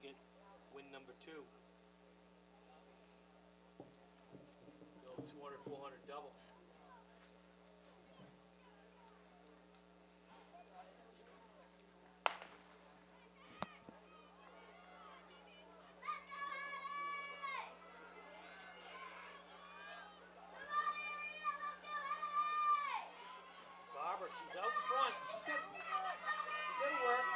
second, win number 2. The old 200, 400 double. Barbara, she's out in front. She's good. She's good work.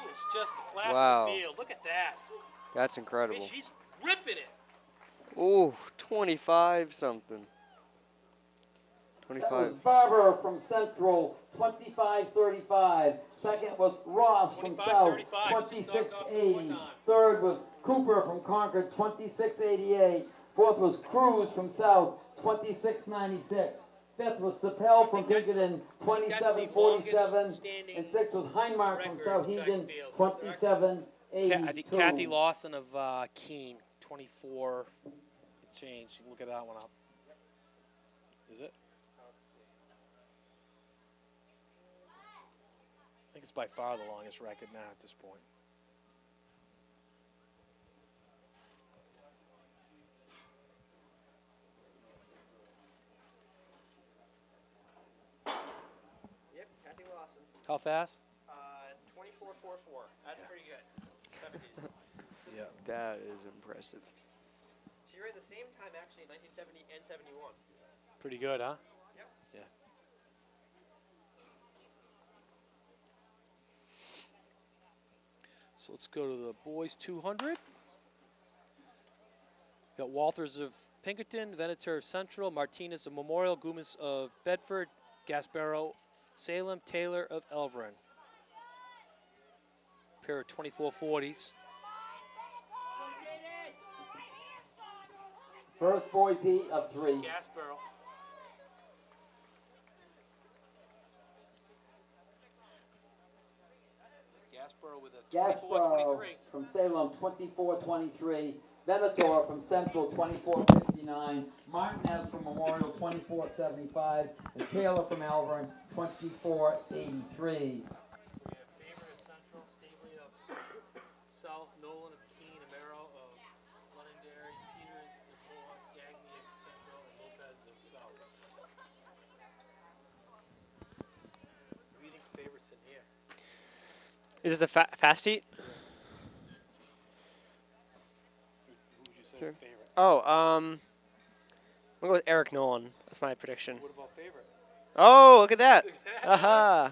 It's just a classic field. Look at that. That's incredible. I mean, she's ripping it. Ooh, 25 something. 25. That was Barber from Central, 25-35. Second was Ross from South, 26-80. Third was Cooper from Concord, 26-88. Fourth was Cruz from South, 26-96. Fifth was Sapel from Pinkerton, 27-47. And sixth was Heinmark from South Hegan, 27-82. I think Kathy Lawson of Keene, 24 change. You can look at that one up. Is it? I think it's by far the longest record now at this point. Yep, Kathy Lawson. How fast? 24.44. That's pretty good. 70s. Yeah. That is impressive. She ran the same time actually in 1970 and 71. Pretty good, huh? Yep. Yeah. So let's go to the boys 200. Got Walters of Pinkerton, Venator of Central, Martinez of Memorial, Gumas of Bedford, Gasparo, Salem, Taylor of Elverin. Pair of 2440s. First boys heat of 3. Gasparo. Gasparo with a 24-23. From Salem, 24-23. Venator from Central, 24-59. Martinez from Memorial, 24-75. And Taylor from Elverin, 24-83. We have Favorite of Central, Stavely of South, Nolan of Keene, Amaro of Londonderry, Peters of North, Gagny of Central, and Lopez of South. What do you think favorites in here? Is this a fast heat? Who would you say Sure. is favorite? Oh, I'm gonna go with Eric Nolan. That's my prediction. What about favorite? Oh, look at that! Aha!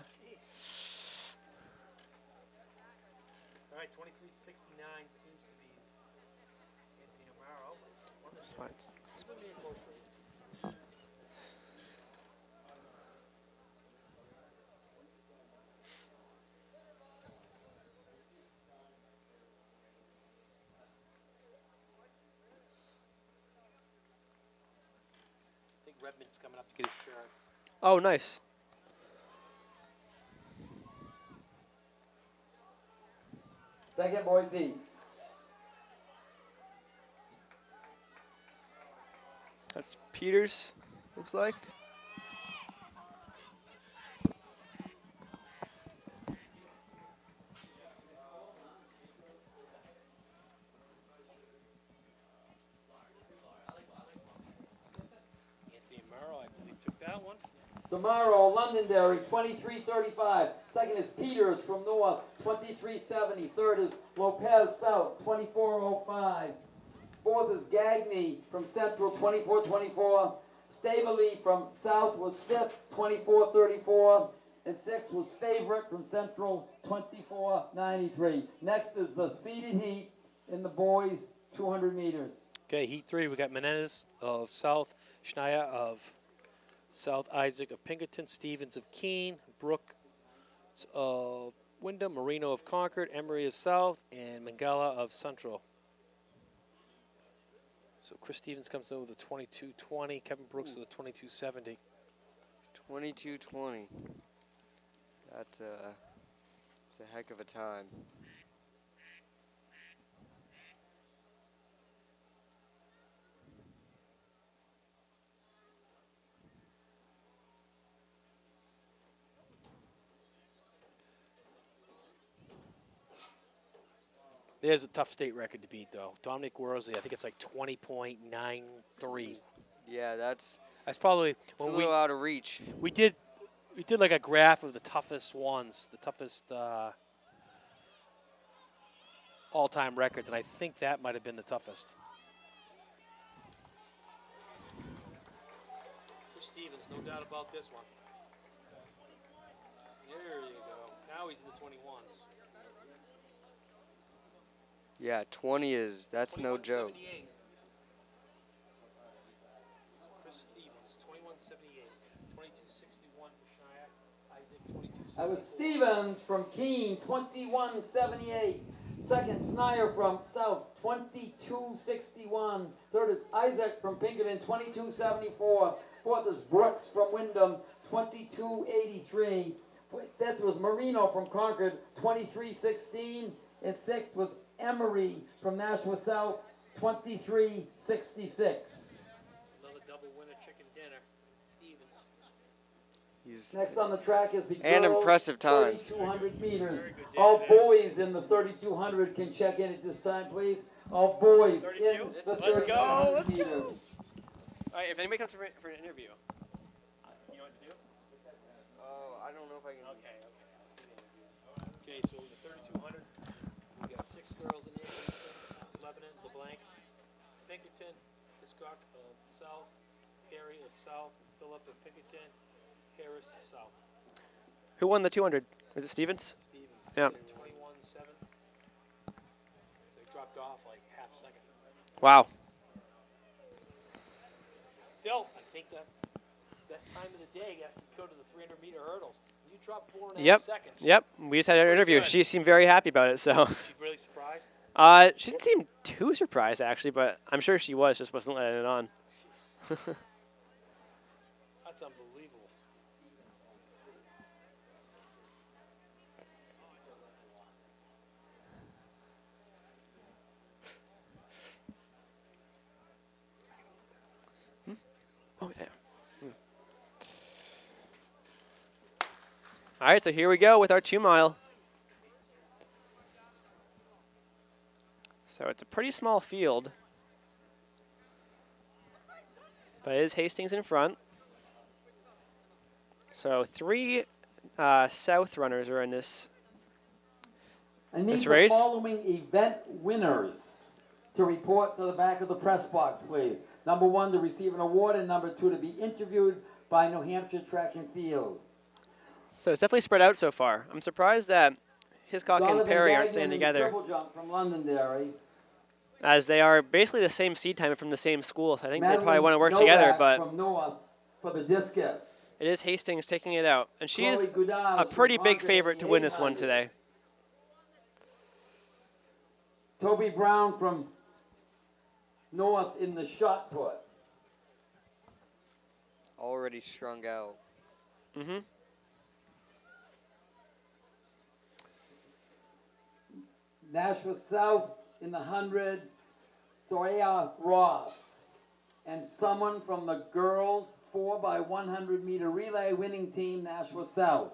All right, 23.69 seems to be Anthony Amaro. That's fine. This would be a close race. I think Redmond's coming up to get his shirt. Oh, nice. Second boys heat. That's Peters, looks like. Anthony Amaro, I believe, took that one. Tomorrow, Londonderry, 23-35. Second is Peters from North, 23-70. Third is Lopez South, 24-05. Fourth is Gagny from Central, 24-24. Staveley from South was fifth, 24-34. And sixth was Favorite from Central, 24-93. Next is the seeded heat in the boys, 200 meters. Okay, Heat 3, we got Menendez of South, Schneier of South, Isaac of Pinkerton, Stevens of Keene, Brooke of Wyndham, Marino of Concord, Emery of South, and Mangala of Central. So Chris Stevens comes in with a 22.20, Kevin Brooks with a 22.70. 22:20. That's it's a heck of a time. There's a tough state record to beat, though. Dominic Worsley, I think it's like 20.93. Yeah, that's That's probably it's a when little out of reach. we did like a graph of the toughest ones, the toughest all-time records, and I think that might have been the toughest. Chris Stevens, no doubt about this one. There you go. Now he's in the 21s. Yeah, 20 is that's no joke. 21.78. Chris Stevens, 21.78. 22.61 for Shia. Isaac, 22.78. That was Stevens from Keene, 21.78. Second, Snyder from South, 22.61. Third is Isaac from Pinkerton, 22.74. Fourth is Brooks from Wyndham, 22.83. Fifth was Marino from Concord, 23.16. And sixth was Emery from Nashua South, 23.66. Another double winner chicken dinner. Stevens. He's Next on the track is the And girls' impressive times. 3,200 meters. Very good day All today. boys in the 3,200 can check in at this time, please. All boys 32? in the Let's go, 3,200 let's meters. All right, if anybody comes for an interview, you know what to do? Oh, I don't know if I can. Okay. Okay, so the 3,200, we got 6 girls in there. Lebanon, LeBlanc, Pinkerton, Hiscock of South, Perry of South, Phillip of Pinkerton, Harris of South. Who won the 200? Was it Stevens? Stevens. Yeah. 21.7. They dropped off like half a second. Wow. Still, I think the best time of the day has to go to the 300-meter hurdles. You dropped 4.5 Yep. seconds. Yep. We just had our interview. good. She seemed very happy about it. So, She's really surprised. she didn't seem too surprised actually, but I'm sure she was. Just wasn't letting it on. That's unbelievable. Oh yeah. All right, so here we go with our 2 mile. So it's a pretty small field, but it is Hastings in front. So 3 South runners are in this. I need This the race? following event winners to report to the back of the press box, please. Number 1 to receive an award, and number 2 to be interviewed by New Hampshire Track and Field. So it's definitely spread out so far. I'm surprised that Hiscock and Donovan Perry aren't Gagnon staying in the together, triple jump from Londonderry. as they are basically the same seed time and from the same school. So I think they probably Madeline want to work Novak together, but from North for the discus. it is Hastings taking it out. And she's Chloe Gudaz a from pretty big Concord favorite in to the win this one 800. today. Toby Brown from North in the shot put. Already strung out. Mm-hmm. Nashua South in the 100, Soraya Ross. And someone from the girls 4x100 meter relay winning team, Nashua South.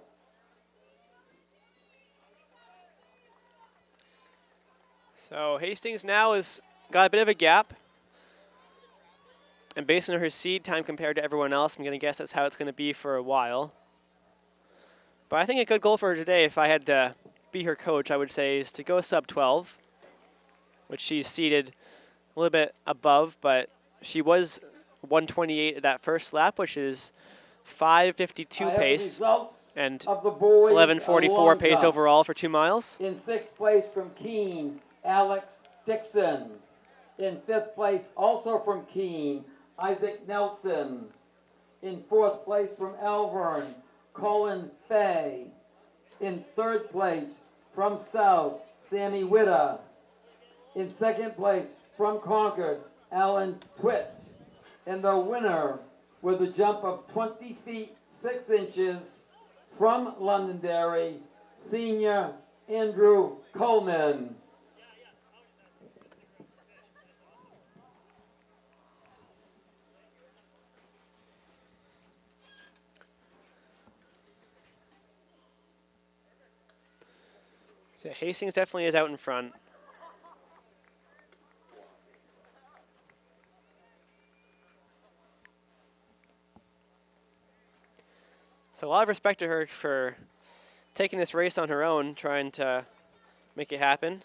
So Hastings now has got a bit of a gap. And based on her seed time compared to everyone else, I'm going to guess that's how it's going to be for a while. But I think a good goal for her today, if I had to be her coach, I would say is to go sub 12, which she's seeded a little bit above, but she was 128 at that first lap, which is 5:52 I have pace results and of the boys 11:44 long pace jump. overall for 2 miles. In 6th place from Keene, Alex Dixon. In 5th place, also from Keene, Isaac Nelson. In 4th place from Elvern, Colin Fay. In 3rd place from South, Sammy Witta. In 2nd place from Concord, Alan Twitt. And the winner with a jump of 20 feet 6 inches from Londonderry, senior Andrew Coleman. So Hastings definitely is out in front. So a lot of respect to her for taking this race on her own, trying to make it happen.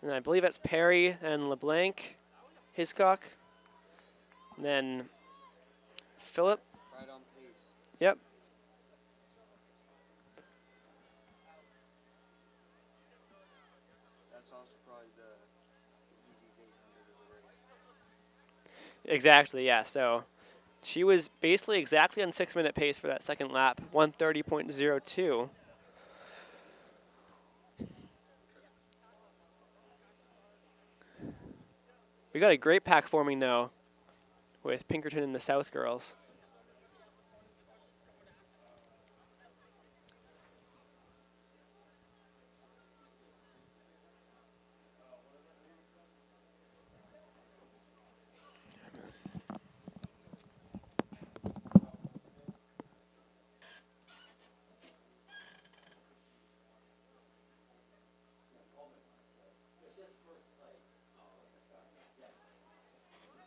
And I believe that's Perry and LeBlanc, Hiscock, and then Phillip. Right on pace. Yep. That's also probably the easiest 800 of the race. Exactly, yeah. So she was basically exactly on 6-minute pace for that second lap, 1:30.02. We got a great pack forming now with Pinkerton and the South girls.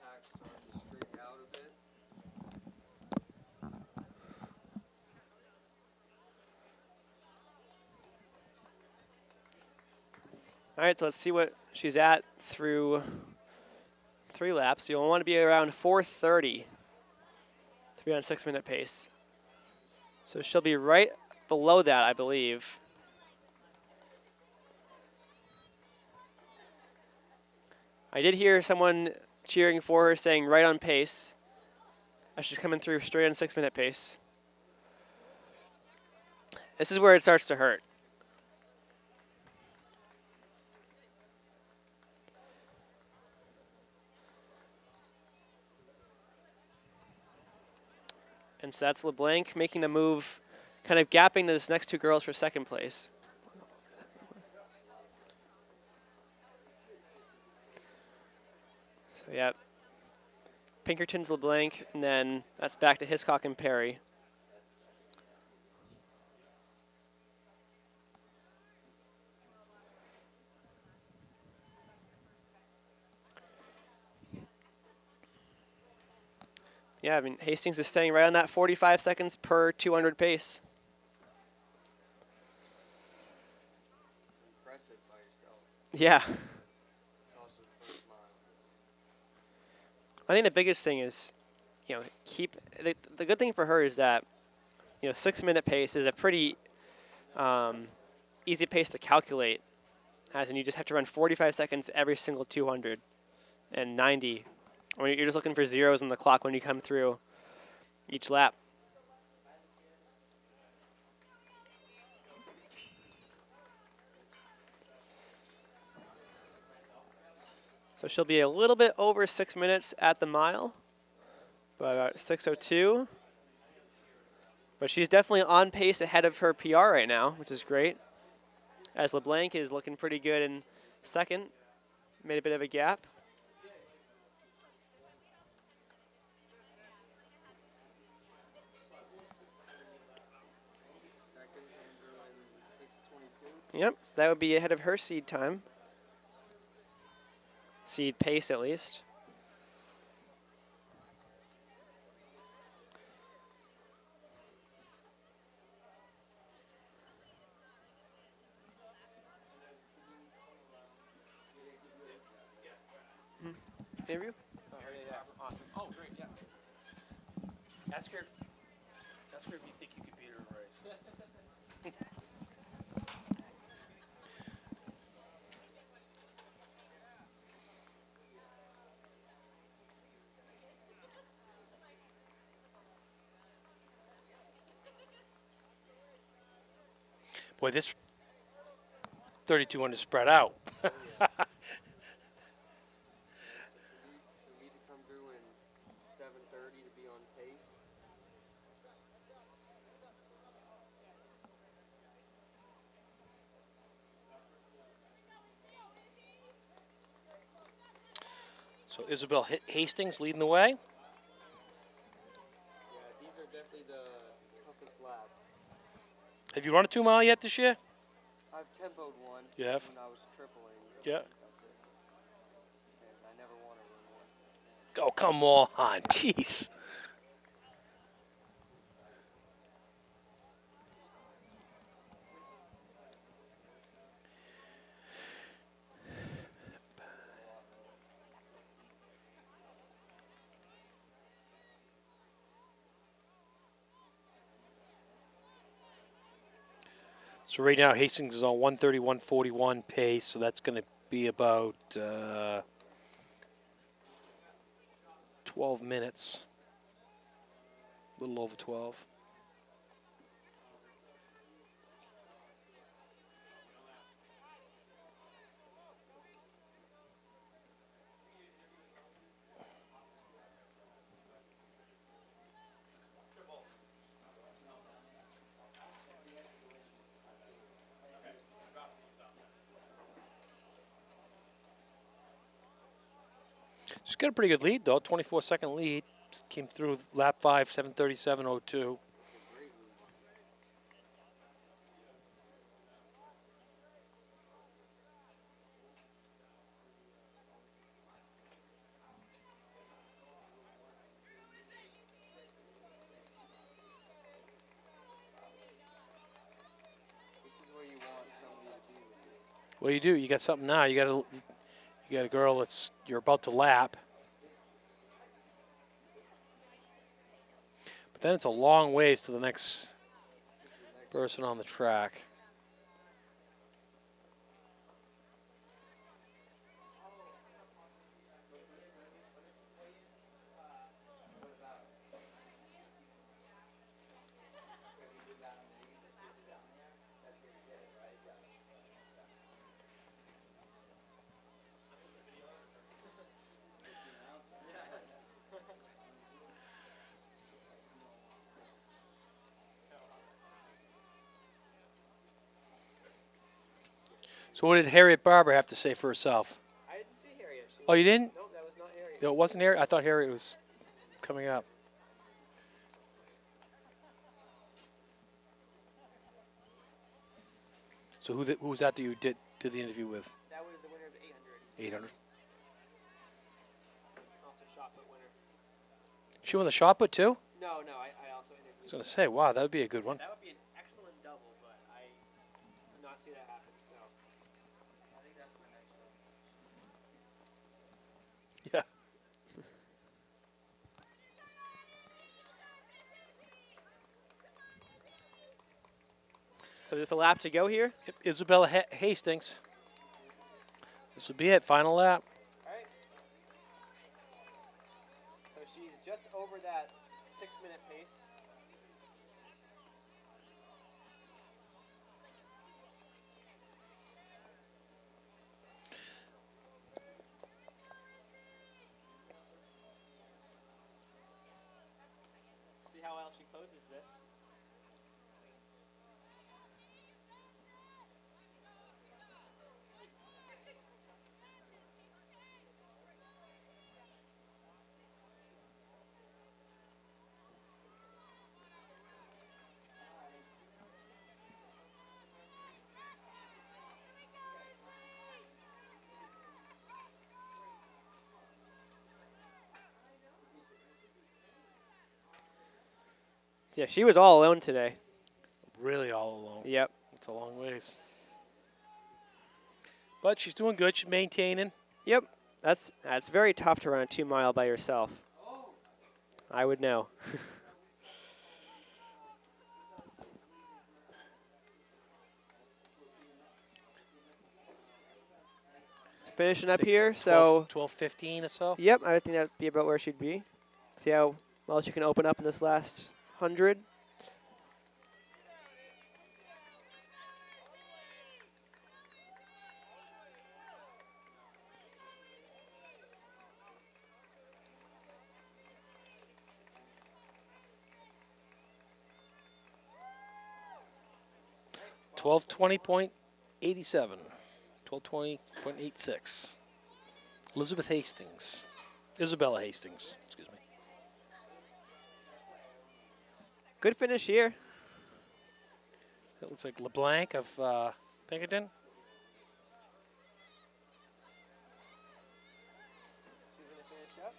Pack starting to straighten out a bit. All right, so let's see what she's at through 3 laps. You'll want to be around 4:30 to be on 6-minute pace. So she'll be right below that, I believe. I did hear someone cheering for her saying right on pace as she's coming through straight on 6-minute pace. This is where it starts to hurt. And so that's LeBlanc making a move, kind of gapping to this next 2 girls for second place. So, yeah. Pinkerton's LeBlanc, and then that's back to Hiscock and Perry. Yeah, I mean, Hastings is staying right on that 45 seconds per 200 pace. Impressive by yourself. Yeah. It's also the first mile. I think the biggest thing is, the good thing for her is that, 6-minute pace is a pretty easy pace to calculate, as in you just have to run 45 seconds every single 200 and 90. When you're just looking for zeros on the clock when you come through each lap. So she'll be a little bit over 6 minutes at the mile, by about 6:02. But she's definitely on pace ahead of her PR right now, which is great. As LeBlanc is looking pretty good in second, made a bit of a gap. Second, Andrew in 6:22. Yep, so that would be ahead of her seed time. Seed pace, at least. Interview? Oh, yeah. Awesome. Oh, great, yeah. Ask her if you think you could beat her in a race. Boy, this 3,200 spread out. We need to come through in 7:30 to be on pace. So Isabel Hastings leading the way. Yeah, these are definitely the toughest laps. Have you run a 2 mile yet this year? I've tempoed one. You have? When I was tripling. Yeah. That's it. And I never want to run one. Oh, come on. Jeez. So right now, Hastings is on 131.41 pace, so that's going to be about 12 minutes. A little over 12. She's got a pretty good lead, though. 24-second lead. Came through lap 5, 7:37.02. This is where you want somebody to be with you. Well, you do. You got something now. You got a girl that's you're about to lap. But then it's a long ways to the next person on the track. So what did Harriet Barber have to say for herself? I didn't see Harriet. She Oh, you didn't? Nope, that was not Harriet. No, it wasn't Harriet? I thought Harriet was coming up. So who was that you did the interview with? That was the winner of the 800. 800. Also shot put winner. She won the shot put too? No, I also I was interviewed. going to say, wow, that would be a good one. That would be an excellent double, but I did not see that happen. So I think that's my next one. Yeah. So just a lap to go here. Isabella Hastings. This will be it. Final lap. all right. So she's just over that 6-minute pace. See how well she closes this. Yeah, she was all alone today. Really all alone. Yep. It's a long ways. But she's doing good. She's maintaining. Yep. That's very tough to run a 2 mile by yourself. I would know. Finishing up here, so 12:15 or so. yep, I think that'd be about where she'd be. See how well she can open up in this last 100. .87. 12:20.86. Elizabeth Hastings. Isabella Hastings. Excuse me. Good finish here. That looks like LeBlanc of Pinkerton. She's gonna finish up.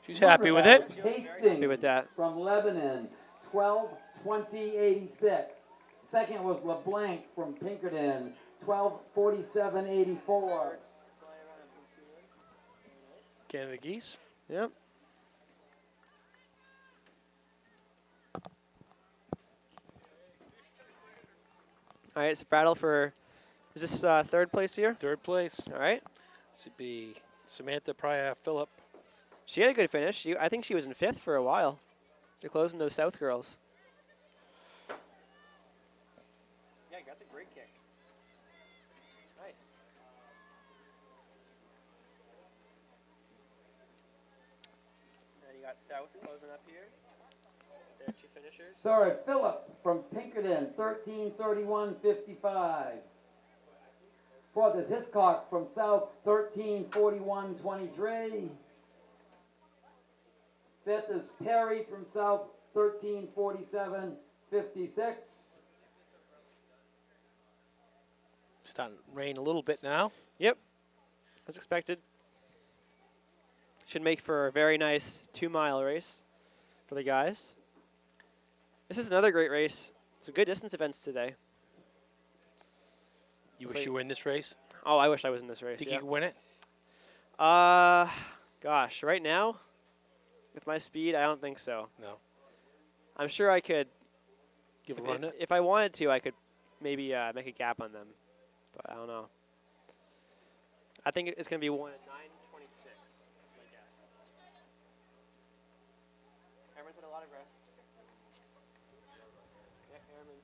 She's happy with it. Hastings Happy with that. from Lebanon, 12:20.86. Second was LeBlanc from Pinkerton, 12:47.84. Canada Geese. Yep. All right, it's a battle for, is this third place here? Third place. All right. This would be Samantha Pryor Phillip. She had a good finish. I think she was in fifth for a while. They're closing those South girls. Yeah, that's a great kick. Nice. And you got South closing up here. There are two finishers. Sorry, Phillip from Pinkerton, 13:31.55. Fourth is Hiscock from South, 13:41.23. Fifth is Perry from South, 13:47.56. Starting to rain a little bit now. Yep, as expected. Should make for a very nice 2-mile race for the guys. This is another great race. Some good distance events today. You It's wish like- you were in this race? Oh, I wish I was in this race. Think Yeah. you could win it? Gosh, right now, with my speed, I don't think so. No. I'm sure I could. Give a run it? If I wanted to, I could maybe make a gap on them, but I don't know. I think it's going to be one at 9:26. That's my guess. Herman's had a lot of rest. Yeah, Herman.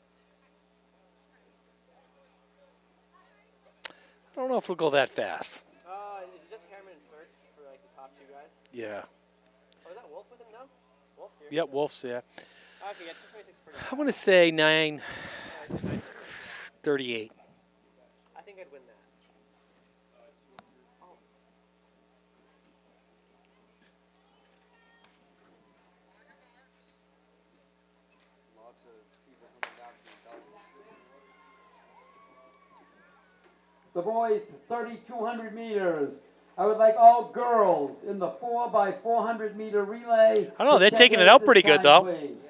I don't know if we'll go that fast. Is it just Herman and Sturts for like the top two guys? Yeah. Oh, is that Wolf with him now? Wolf's here. Yep, Wolf's there. Okay, yeah, 226 pretty I'm going to say 9:38. I think I'd win that. Lots of people coming back to the Dolphins. The boys, 3,200 meters. I would like all girls in the 4x400 meter relay. I don't know, to they're check taking in it at out this pretty good, time, though. please. Yeah, it is.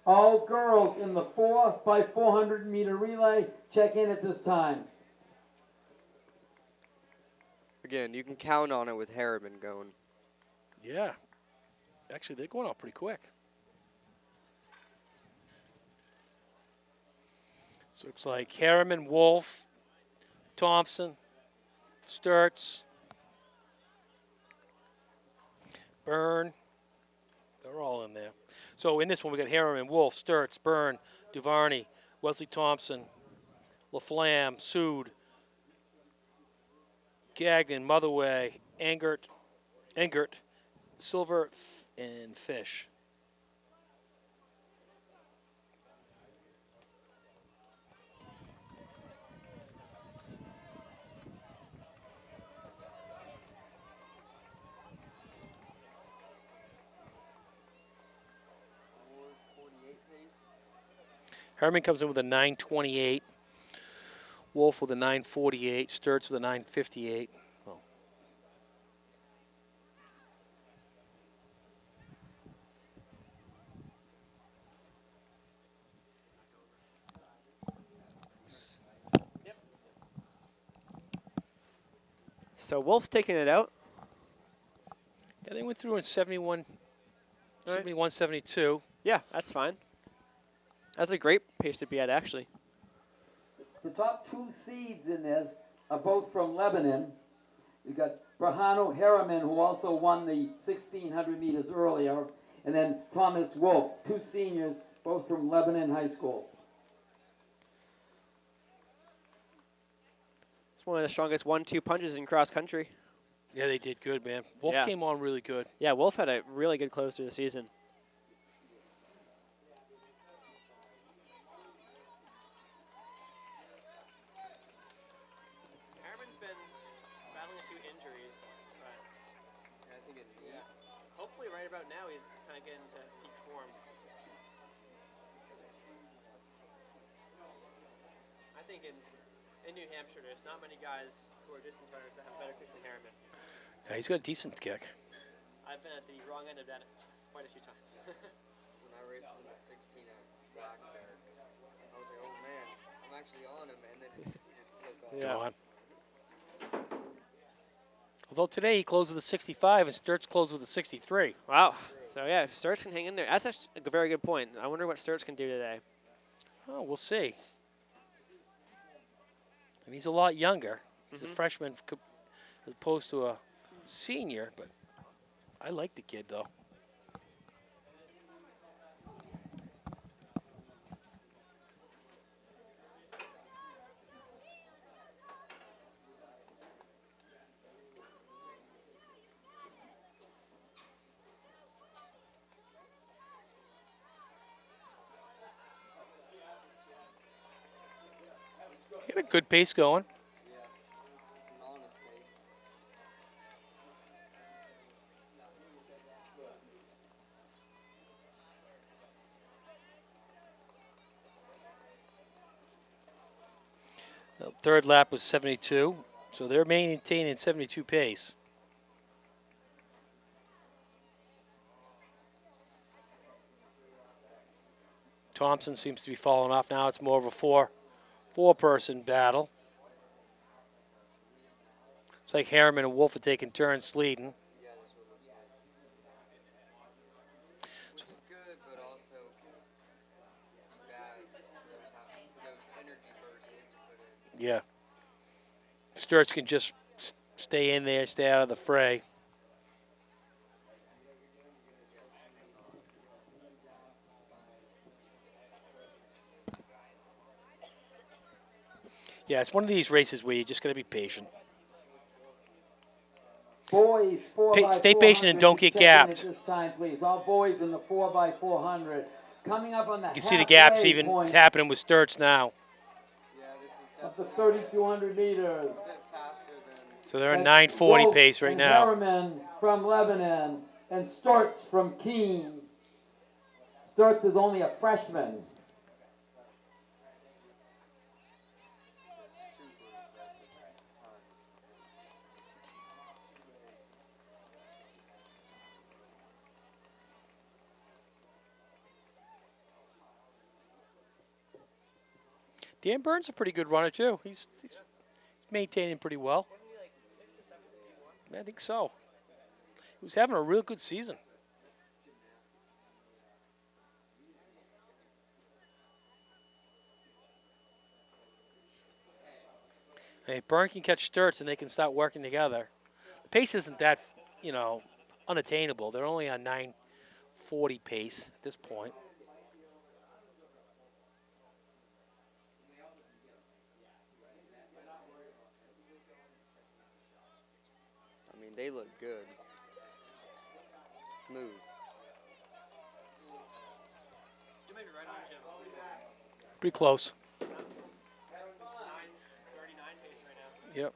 All girls in the 4x400 meter relay, check in at this time. Again, you can count on it with Harriman going. Yeah. Actually, they're going out pretty quick. So it's like Harriman, Wolf, Thompson, Sturts, Byrne. They're all in there. So in this one, we got Harriman, Wolf, Sturts, Byrne, Duvarney, Wesley Thompson, LaFlamme, Sood, Gagnon, Motherway, Engert, Silver, and Fish. Herman comes in with a 9:28. Wolf with a 9:48. Sturts with a 9:58. Well, So Wolf's taking it out. yeah, they went through in 71, Right. 71, 72. Yeah, that's fine. That's a great pace to be at, actually. The top two seeds in this are both from Lebanon. You've got Brahano Harriman, who also won the 1,600 meters earlier, and then Thomas Wolf, two seniors, both from Lebanon High School. It's one of the strongest 1-2 punches in cross country. Yeah, they did good, man. Wolf Yeah. came on really good. Yeah, Wolf had a really good close to the season. Harriman's been battling a few injuries, but I think it hopefully right about now he's kind of getting to peak form. I think in New Hampshire there's not many guys who are distance runners that have better kick than Harriman. Yeah, he's got a decent kick. I've been at the wrong end of that quite a few times. When I raced him in the 16 at Black Bear, I was like, oh man, I'm actually on him, and then he just took off. Yeah. Go on. Although today he closed with a 65 and Sturts closed with a 63. Wow. So, yeah, if Sturts can hang in there, that's actually a very good point. I wonder what Sturts can do today. Oh, we'll see. And he's a lot younger. He's a freshman as opposed to a senior, but I like the kid, though. He had a good pace going. Yeah, it's an honest pace. The third lap was 72, so they're maintaining 72 pace. Thompson seems to be falling off now. It's more of a four-person battle. It's like Harriman and Wolf are taking turns leading. Yeah, that's what it looks like. Which is good, but also bad. Those energy bursts you have to put in. Yeah. Sturts can just stay in there, stay out of the fray. Yeah, it's one of these races where you just got to be patient. Boys, 4x400. Stay patient and don't get check in gapped. At this time, please. All boys in the 4x400. Coming up on the You can see the gaps halfway even point happening with Sturts now. Yeah, this is of the definitely 3,200 meters. a bit faster than. So they're at That's 9:40 Wolf pace right and now. Harriman from Lebanon and Sturts from Keene. Sturts is only a freshman. Super impressive times. Dan Burns is a pretty good runner, too. He's maintaining pretty well. I think so. He was having a real good season. Hey, if Burn can catch Sturts and they can start working together. The pace isn't that, unattainable. They're only on 9:40 pace at this point. I mean, they look good. Smooth. You may be right on, Jim. Pretty close. 9:39 pace right now. Yep.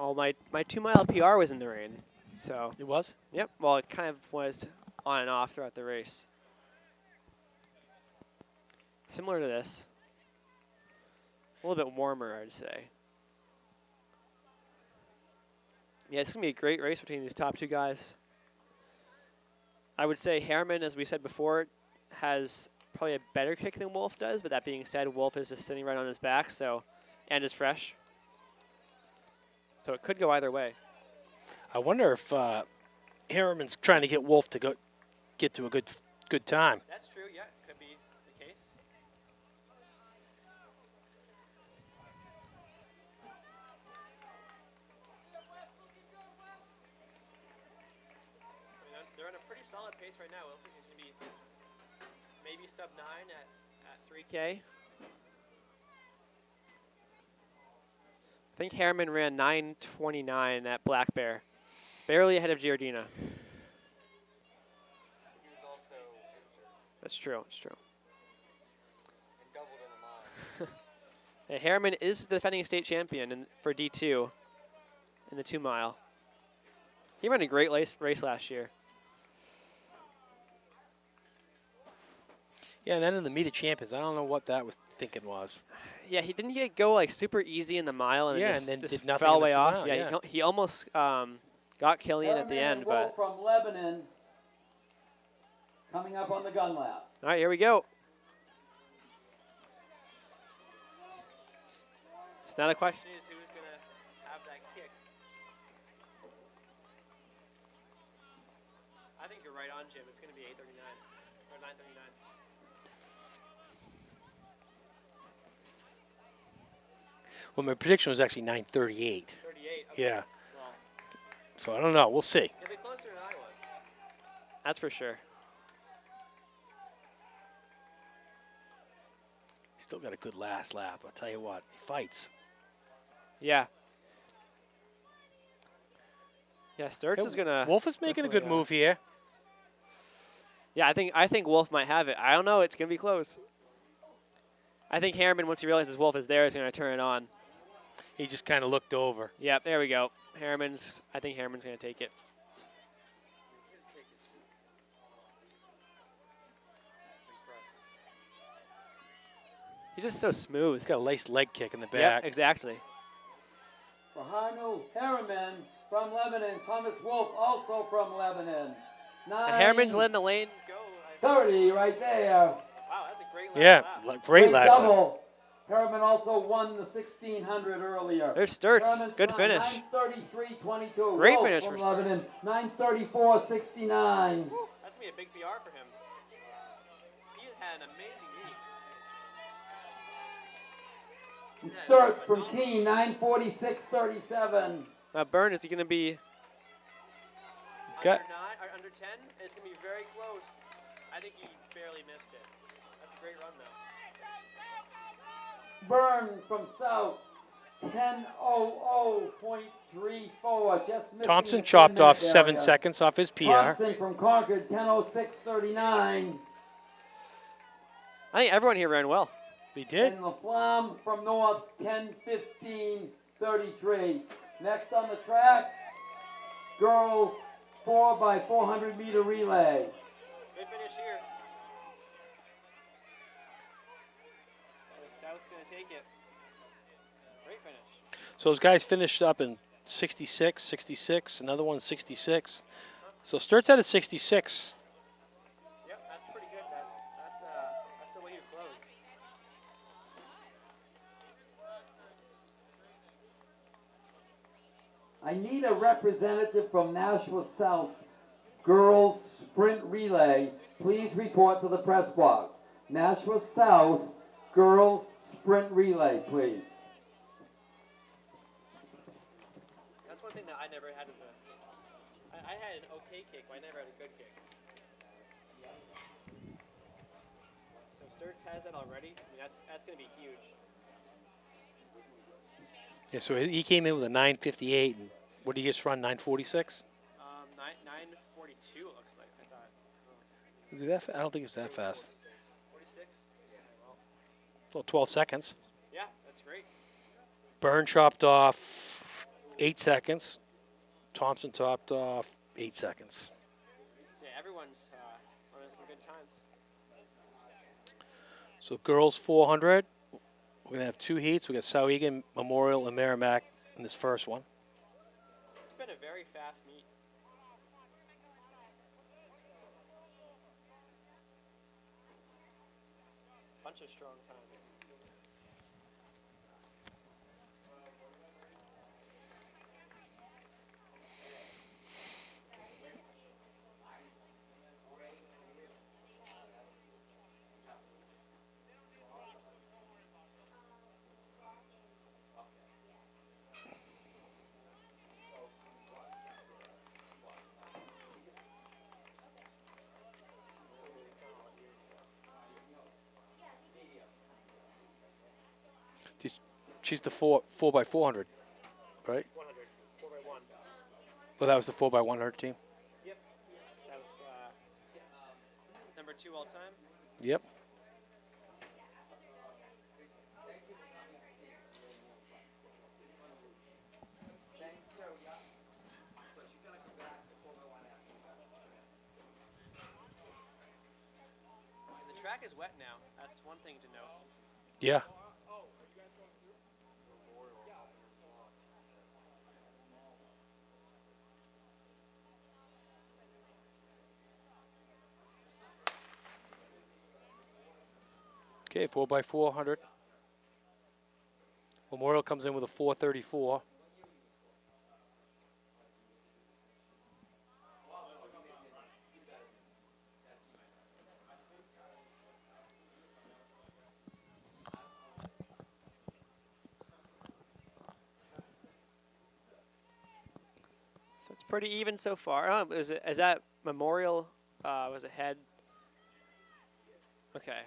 Oh, my 2-mile PR was in the rain. So, It was? yep. Well, it kind of was on and off throughout the race. Similar to this. A little bit warmer, I'd say. Yeah, it's going to be a great race between these top two guys. I would say Harriman, as we said before, has probably a better kick than Wolf does, but that being said, Wolf is just sitting right on his back, and is fresh. So it could go either way. I wonder if Harriman's trying to get Wolf to get to a good time. That's true, yeah, could be the case. They're on a pretty solid pace right now. It looks like it's going to be maybe sub 9 at 3K. think Harriman ran 9:29 at Black Bear, barely ahead of Giardina. He was also injured That's true. That's true. and doubled in a mile. Hey, Harriman is the defending state champion for D2 in the 2 mile. He ran a great race last year. Yeah, and then in the meet of champions, I don't know what that was thinking was. Yeah, he didn't get go like super easy in the mile, and Yeah, it just, and then just did nothing fell in the way 2 off. mile, Yeah, yeah. he almost got Killian at the Harriman end, and Wolf but from Lebanon coming up on the gun lap. all right, here we go. So now the question is, who's gonna have that kick? I think you're right on, Jim. It's gonna be 8:39 or 9:39. Well, my prediction was actually 9:38. 38. Okay. Yeah. Well, So I don't know. We'll see. it'll be closer than I was. That's for sure. He's still got a good last lap. I'll tell you what. He fights. Yeah. Yeah, Sturts is gonna. Wolf is making a good definitely, move here. Yeah, I think Wolf might have it. I don't know. It's gonna be close. I think Harriman, once he realizes Wolf is there, is gonna turn it on. He just kind of looked over. Yep, there we go. I think Harriman's gonna take it. His kick is just impressive. He's just so smooth. He's got a nice leg kick in the Yeah, back. exactly. For Hanu Harriman from Lebanon. Thomas Wolf also from Lebanon. And Harriman's letting the lane go. 9:30 right there. Wow, that's a great last Yeah, lap. great last lap. double. Harriman also won the 1600 earlier. There's Sturts. Harriman's Good time, finish. 9:33.22. Great Wolf finish from for Lebanon. Sturts. 9:34.69. That's gonna be a big PR for him. He has had an amazing meet. And Sturts from Keene. 9:46.37. Now, Byrne, is he gonna be He's got. under 9 or under 10? It's gonna be very close. I think he barely missed it. That's a great run, though. Byrne from South. 10:00.34. Just missing Thompson the chopped 10-minute off 7 area. seconds off his PR. Thompson from Concord. 10:06.39. I think everyone here ran well. He did. And LaFlamme from North, 10:15.33. Next on the track, girls 4x400 meter relay. Good finish here. Looks like South's gonna take it. Great finish. So those guys finished up in 66, 66, another one 66. So Sturts had a 66. Yep, that's pretty good. That's the way you close. I need a representative from Nashua South girls sprint relay. Please report to the press box. Nashua South girls sprint relay, please. That's one thing that I never had as I had an okay kick, but I never had a good kick. So Sturts has that already. I mean, that's going to be huge. Yeah, so he came in with a 9:58, and what did he just run? 9:46. 9:42 it looks like. I thought. Is he that? I don't think it's that fast. 46. Yeah. Well. Well, 12 seconds. Yeah, that's great. Byrne chopped off 8 seconds. Thompson topped off 8 seconds. So yeah, everyone's running some good times. So girls 400. We're going to have 2 heats. We got Sauhegan, Memorial, and Merrimack in this first one. This has been a very fast meet. Bunch of strong times. She's the 4x400. right? 100. 4x1. Well, that was the 4x100 team. Yep. So that was number 2 all time. Yep. And the track is wet now. That's one thing to note. Yeah. Okay, 4x400. Memorial comes in with a 434. So it's pretty even so far. Is that Memorial was ahead? Okay.